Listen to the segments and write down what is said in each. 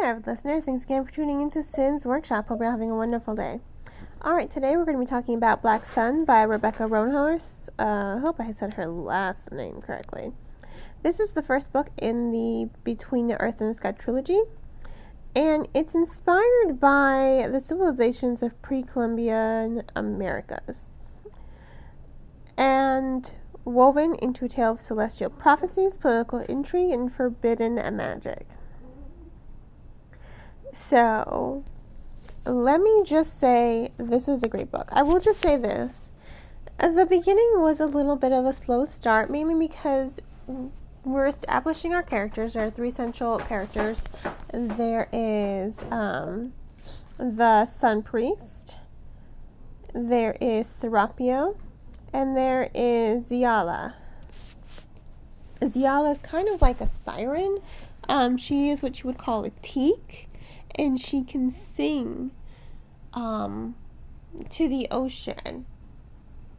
avid listeners. Thanks again for tuning into Sin's Workshop. Hope you're having a wonderful day. Alright, today we're going to be talking about Black Sun by Rebecca Roanhorse. I hope I said her last name correctly. This is the first book in the Between the Earth and the Sky trilogy, and it's inspired by the civilizations of pre-Columbian Americas and woven into a tale of celestial prophecies, political intrigue, and forbidden magic. So, let me just say this was a great book. I will just say this. The beginning was a little bit of a slow start, mainly because we're establishing our characters. There are three central characters. There is the Sun Priest, there is Serapio, and there is Ziala. Ziala is kind of like a siren. She is what you would call a teak, and she can sing to the ocean.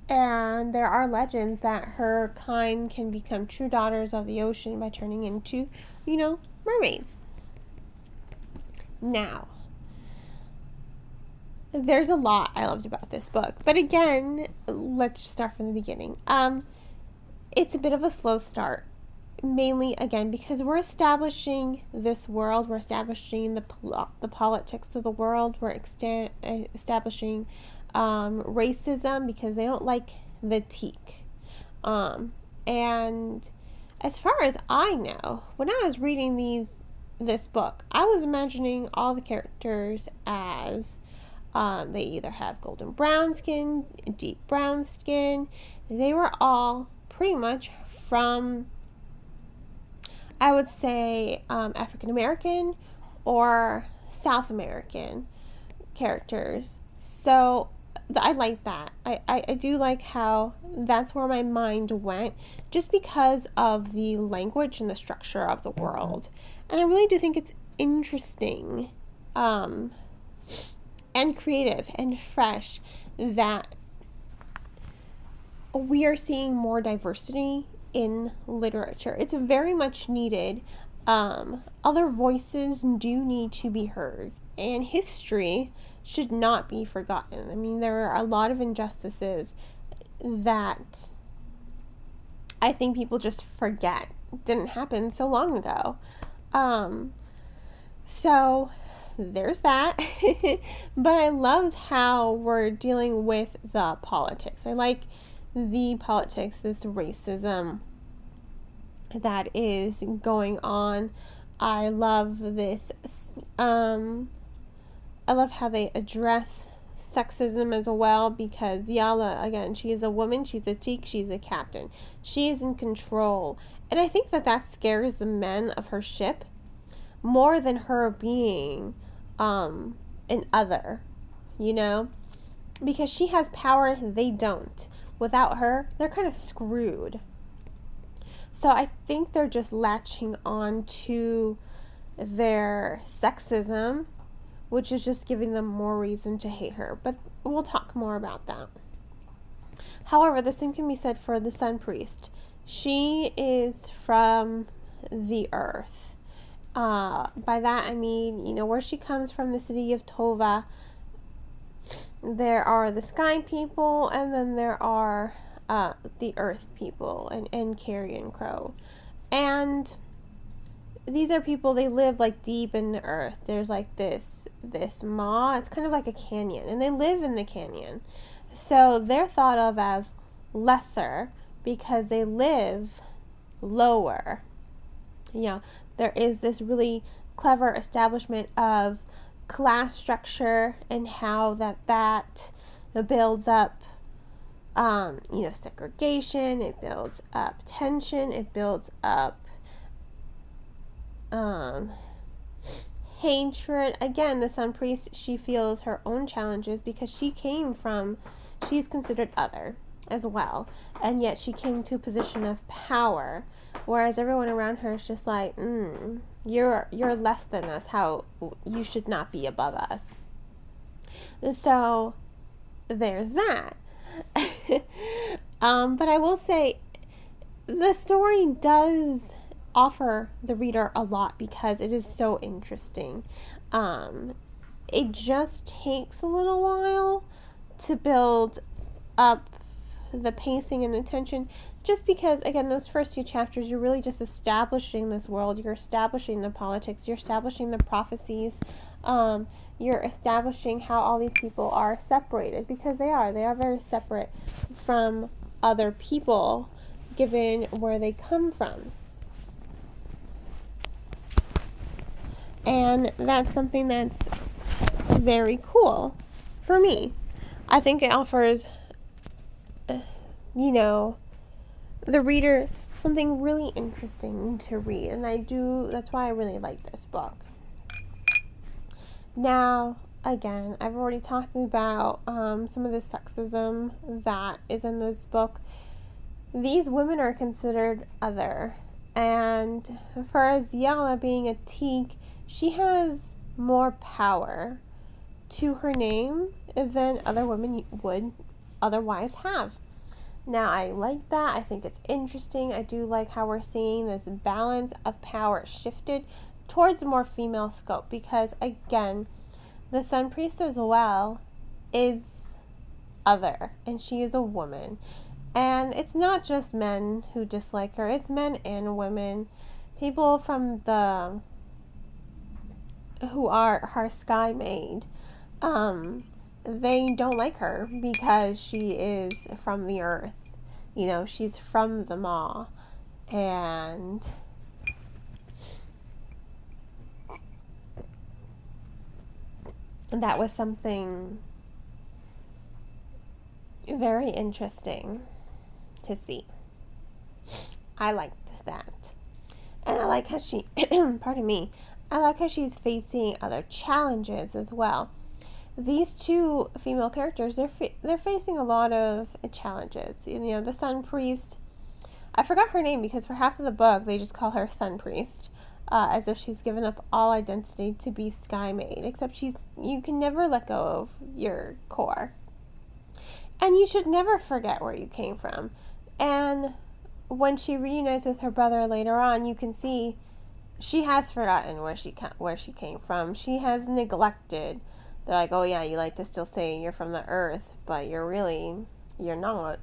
And there are legends that her kind can become true daughters of the ocean by turning into, mermaids. Now, there's a lot I loved about this book. But again, let's just start from the beginning. It's a bit of a slow start. Mainly, again, because we're establishing this world. We're establishing the politics of the world. We're establishing racism because they don't like the teak. And as far as I know, when I was reading this book, I was imagining all the characters as they either have golden brown skin, deep brown skin. They were all pretty much from, I would say, African American or South American characters. So I like that. I do like how that's where my mind went, just because of the language and the structure of the world. And I really do think it's interesting and creative and fresh that we are seeing more diversity in literature. It's very much needed. Other voices do need to be heard, and history should not be forgotten. I mean, there are a lot of injustices that I think people just forget didn't happen so long ago. So there's that. But I loved how we're dealing with the politics. I like the politics, this racism that is going on. I love this. I love how they address sexism as well, because Yala, again, she is a woman, she's a teak, she's a captain. She is in control. And I think that scares the men of her ship more than her being an other, because she has power, they don't. Without her, they're kind of screwed. So I think they're just latching on to their sexism, which is just giving them more reason to hate her. But we'll talk more about that. However, the same can be said for the Sun Priest. She is from the earth. By that I mean, where she comes from, the city of Tova, there are the sky people, and then there are the earth people, and Carrion Crow. And these are people, they live like deep in the earth. There's like this maw, it's kind of like a canyon, and they live in the canyon. So they're thought of as lesser because they live lower. There is this really clever establishment of class structure and how that builds up segregation, it builds up tension, it builds up hatred. Again, the Sun Priest, she feels her own challenges because she's considered other as well, and yet she came to a position of power, whereas everyone around her is just like, you're less than us, how you should not be above us. So there's that. But I will say the story does offer the reader a lot because it is so interesting. It just takes a little while to build up the pacing and the tension, just because, again, those first few chapters, you're really just establishing this world, you're establishing the politics, you're establishing the prophecies, you're establishing how all these people are separated, because they are very separate from other people given where they come from. And that's something that's very cool for me. I think it offers, the reader something really interesting to read. And that's why I really like this book. Now, again, I've already talked about some of the sexism that is in this book. These women are considered other. And for Aziala being a Teak, she has more power to her name than other women would otherwise have. Now, I like that. I think it's interesting. I do like how we're seeing this balance of power shifted towards a more female scope, because, again, the Sun Priest as well is other, and she is a woman. And it's not just men who dislike her, it's men and women. People from who are her Sky Maid, they don't like her because she is from the earth. She's from the Maw. And that was something very interesting to see. I liked that. And I like how she, pardon me, I like how she's facing other challenges as well. These two female characters, they're facing a lot of challenges. The Sun Priest, I forgot her name because for half of the book they just call her Sun Priest, as if she's given up all identity to be Sky Maid, except you can never let go of your core. And you should never forget where you came from. And when she reunites with her brother later on, you can see she has forgotten where she came from. She has neglected. They're like, oh yeah, you like to still say you're from the earth, but you're not.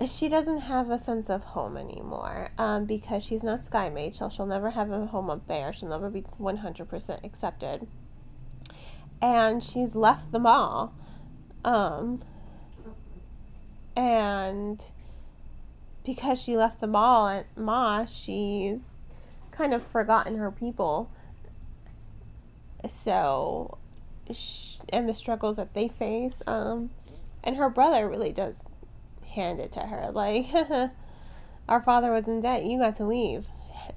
She doesn't have a sense of home anymore, because she's not Sky Maid, so she'll never have a home up there. She'll never be 100% accepted. And she's left the Maw. And because she left the Maw, she's kind of forgotten her people. So, and the struggles that they face, and her brother really does hand it to her, like, our father was in debt, you got to leave.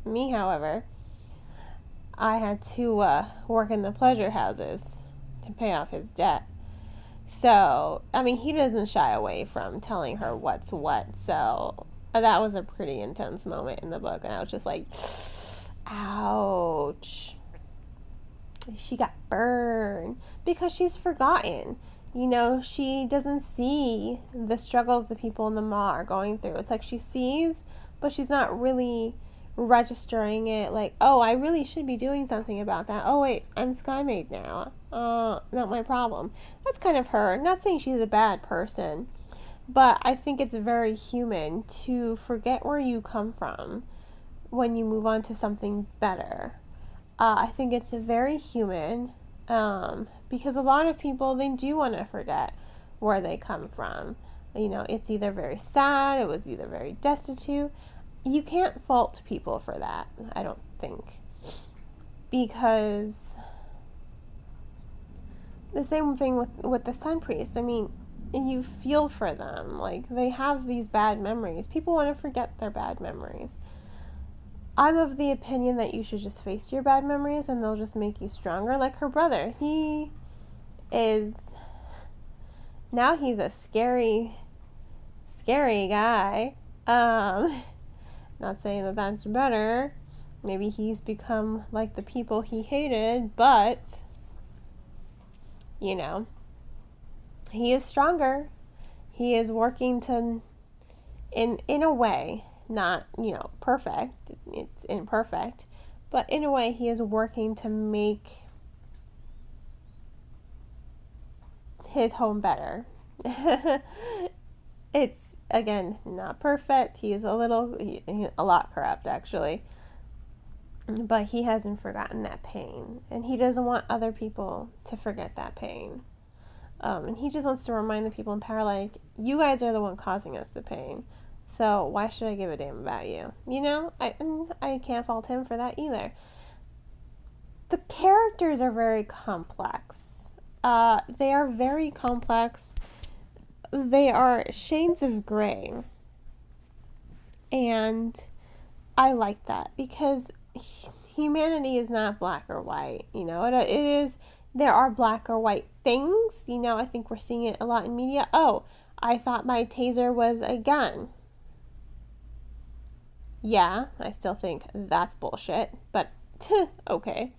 Me, however, I had to work in the pleasure houses to pay off his debt. So, he doesn't shy away from telling her what's what. So, that was a pretty intense moment in the book, and I was just like, ouch. She got burned because she's forgotten. She doesn't see the struggles the people in the Maw are going through. It's like she sees, but she's not really registering it. Like, oh, I really should be doing something about that. Oh, wait, I'm Sky Maid now. Not my problem. That's kind of her. Not saying she's a bad person, but I think it's very human to forget where you come from when you move on to something better. I think it's very human, because a lot of people, they do want to forget where they come from. It's either very sad, it was either very destitute. You can't fault people for that, I don't think. Because the same thing with the Sun Priest. You feel for them. Like, they have these bad memories. People want to forget their bad memories. I'm of the opinion that you should just face your bad memories and they'll just make you stronger. Like her brother. He's a scary guy. Not saying that that's better. Maybe he's become like the people he hated, but, he is stronger. He is working to, in a way, not, perfect. It's imperfect. But in a way, he is working to make his home better. It's, again, not perfect. He is a lot corrupt, actually. But he hasn't forgotten that pain. And he doesn't want other people to forget that pain. And he just wants to remind the people in power, like, you guys are the one causing us the pain. So why should I give a damn about you? I can't fault him for that either. The characters are very complex. They are very complex. They are shades of gray. And I like that because humanity is not black or white. It is, there are black or white things. I think we're seeing it a lot in media. Oh, I thought my taser was a gun. Yeah, I still think that's bullshit, but okay.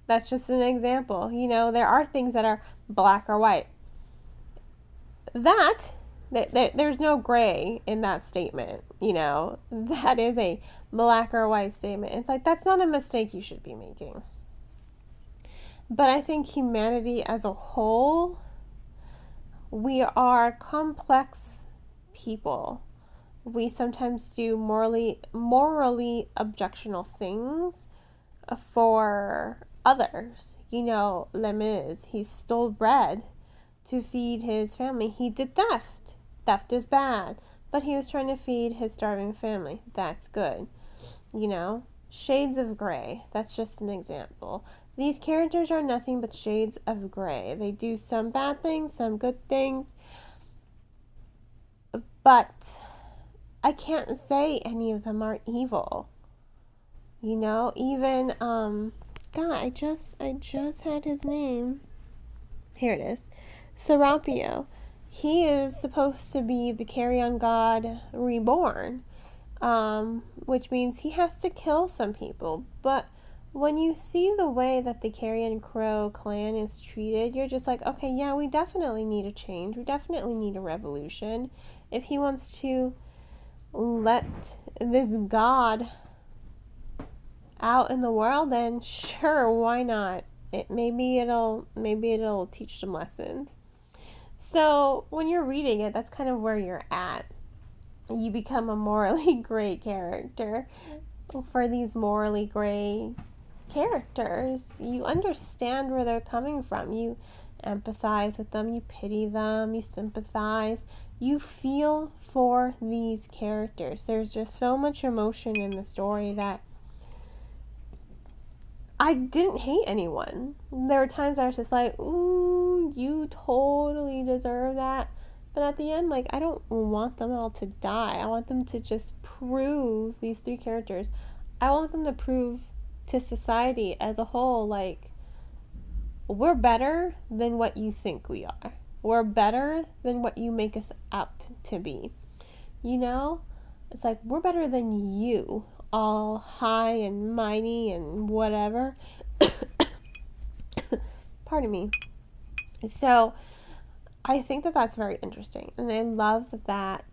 That's just an example. There are things that are black or white. There's no gray in that statement. That is a black or white statement. It's like, that's not a mistake you should be making. But I think humanity as a whole, we are complex people. We sometimes do morally objectionable things for others. Les Mis, he stole bread to feed his family. He did theft. Theft is bad, but he was trying to feed his starving family. That's good. Shades of gray. That's just an example. These characters are nothing but shades of gray. They do some bad things, some good things, but I can't say any of them are evil. Even God, I just had his name. Here it is. Serapio. He is supposed to be the Carrion God reborn, which means he has to kill some people. But when you see the way that the Carrion Crow clan is treated, you're just like, okay, yeah, we definitely need a change. We definitely need a revolution. If he wants to let this god out in the world, then sure, why not? Maybe it'll teach some lessons. So when you're reading it, that's kind of where you're at. You become a morally gray character. For these morally gray characters, you understand where they're coming from. You empathize with them, you pity them, you sympathize, you feel for these characters. There's just so much emotion in the story that I didn't hate anyone. There were times I was just like, ooh, you totally deserve that. But at the end, like, I don't want them all to die. I want them to just prove, these three characters, I want them to prove to society as a whole, like, we're better than what you think we are. We're better than what you make us out to be. It's like, we're better than you, all high and mighty and whatever. Pardon me. So I think that that's very interesting, and I love that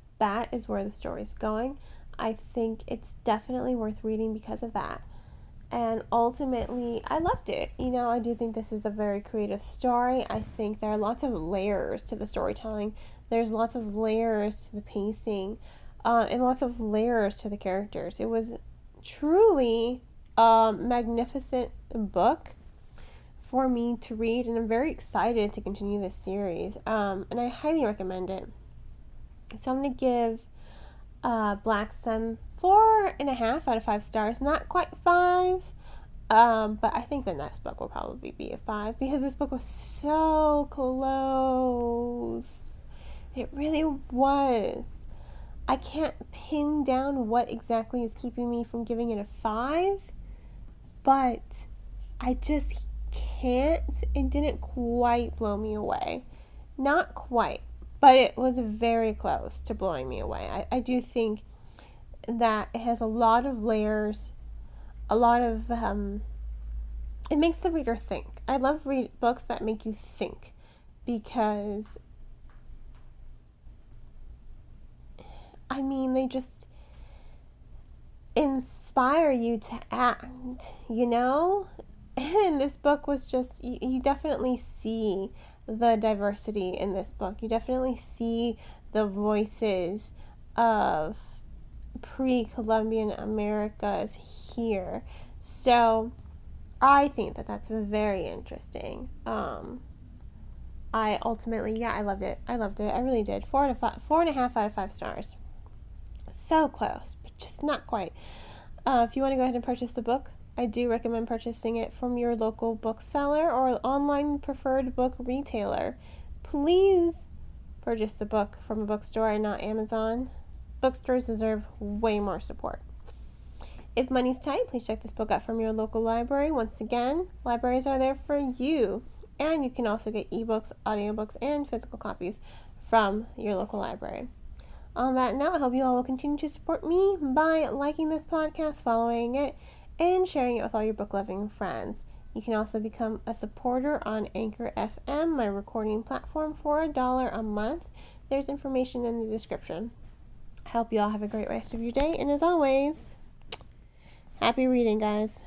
is where the story's going. I think it's definitely worth reading because of that. And ultimately, I loved it. I do think this is a very creative story. I think there are lots of layers to the storytelling. There's lots of layers to the pacing, and lots of layers to the characters. It was truly a magnificent book for me to read, and I'm very excited to continue this series. And I highly recommend it. So I'm going to give Black Sun 4.5 out of 5 stars. Not quite 5, but I think the next book will probably be a 5 because this book was so close. It really was. I can't pin down what exactly is keeping me from giving it a 5, but I just can't. It didn't quite blow me away. Not quite, but it was very close to blowing me away. I do think that it has a lot of layers, a lot of, it makes the reader think. I love books that make you think, because I mean, they just inspire you to act, you know? And this book was just, you definitely see the diversity in this book. You definitely see the voices of pre-Columbian Americas here. So I think that that's very interesting. I ultimately, I loved it. I really did. 4.5 out of 5 stars. So close, but just not quite. If you want to go ahead and purchase the book, I do recommend purchasing it from your local bookseller or online preferred book retailer. Please purchase the book from a bookstore and not Amazon. Bookstores deserve way more support. If money's tight, please check this book out from your local library. Once again, libraries are there for you. And you can also get ebooks, audiobooks, and physical copies from your local library. On that note, I hope you all will continue to support me by liking this podcast, following it, and sharing it with all your book-loving friends. You can also become a supporter on Anchor FM, my recording platform, for $1 a month. There's information in the description. I hope you all have a great rest of your day, and as always, happy reading, guys.